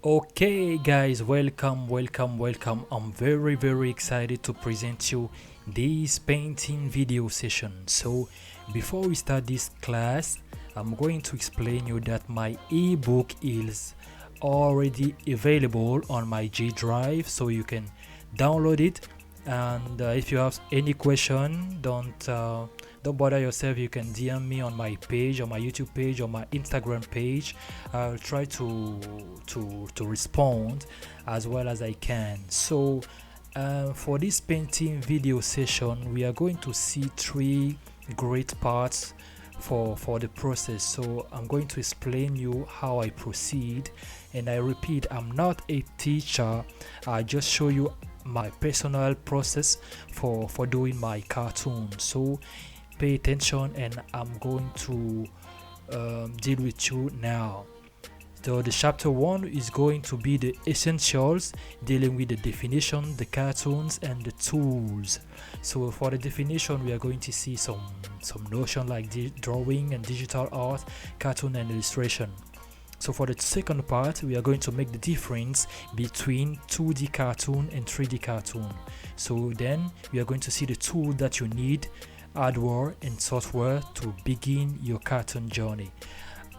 Okay guys, welcome. I'm very excited to present you this painting video session. So before we start this class, I'm going to explain you that my ebook is already available on my G Drive, so you can download it. And if you have any question, don't bother yourself. You can DM me on my page, on my YouTube page, or my Instagram page. I'll try to respond as well as I can. So for this painting video session, we are going to see three great parts for the process. So I'm going to explain you how I proceed, and I repeat, I'm not a teacher. I just show you my personal process for doing my cartoon. So pay attention, and I'm going to deal with you now. So the chapter 1 is going to be the essentials, dealing with the definition, the cartoons, and the tools. So for the definition, we are going to see some notion like drawing and digital art, cartoon and illustration. So for the second part, we are going to make the difference between 2D cartoon and 3D cartoon. So then we are going to see the tool that you need, hardware and software, to begin your cartoon journey.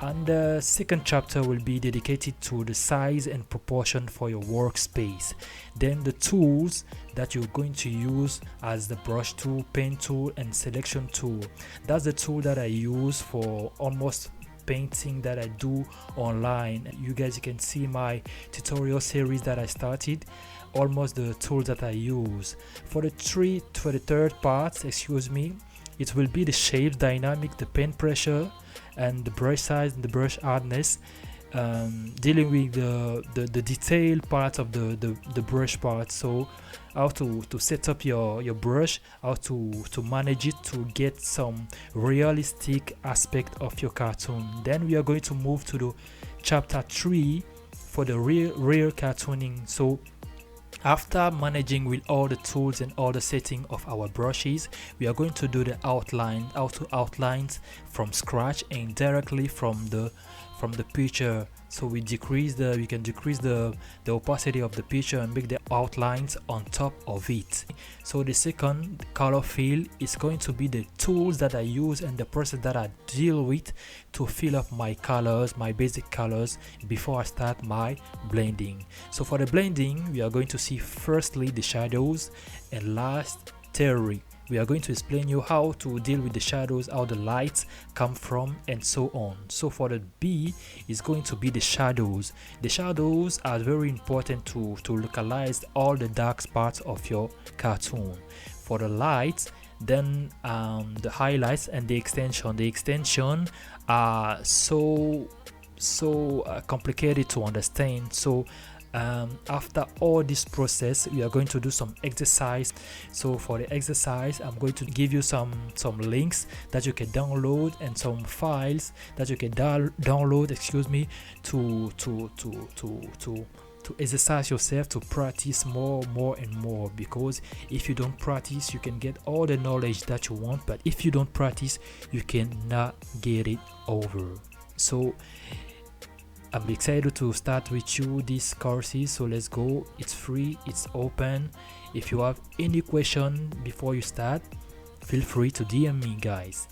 And the second chapter will be dedicated to the size and proportion for your workspace. Then the tools that you're going to use as the brush tool, pen tool, and selection tool. That's the tool that I use for almost painting that I do online. You guys can see my tutorial series that I started, almost the tools that I use. For the third part, it will be the shapes, dynamic, the pen pressure, and the brush size and the brush hardness, dealing with the detail part of the brush part. So how to set up your brush, how to manage it to get some realistic aspect of your cartoon. Then we are going to move to the chapter 3 for the real cartooning. So after managing with all the tools and all the setting of our brushes, we are going to do the outline, how to outlines from scratch and directly from the picture. So we can decrease the opacity of the picture and make the outlines on top of it. So the second color fill is going to be the tools that I use and the process that I deal with to fill up my colors, my basic colors, before I start my blending. So for the blending, we are going to see firstly the shadows, and last theory. We are going to explain you how to deal with the shadows, how the lights come from, and so on. So for the B is going to be the shadows. The shadows are very important to localize all the dark parts of your cartoon. For the lights, then the highlights and the extension. The extension are so complicated to understand. So after all this process, we are going to do some exercise. So for the exercise, I'm going to give you some links that you can download and some files that you can download to exercise yourself, to practice more and more. Because if you don't practice, you can get all the knowledge that you want, but if you don't practice, you cannot get it over. So I'm excited to start with you these courses, so let's go. It's free, it's open. If you have any question before you start, feel free to DM me, guys.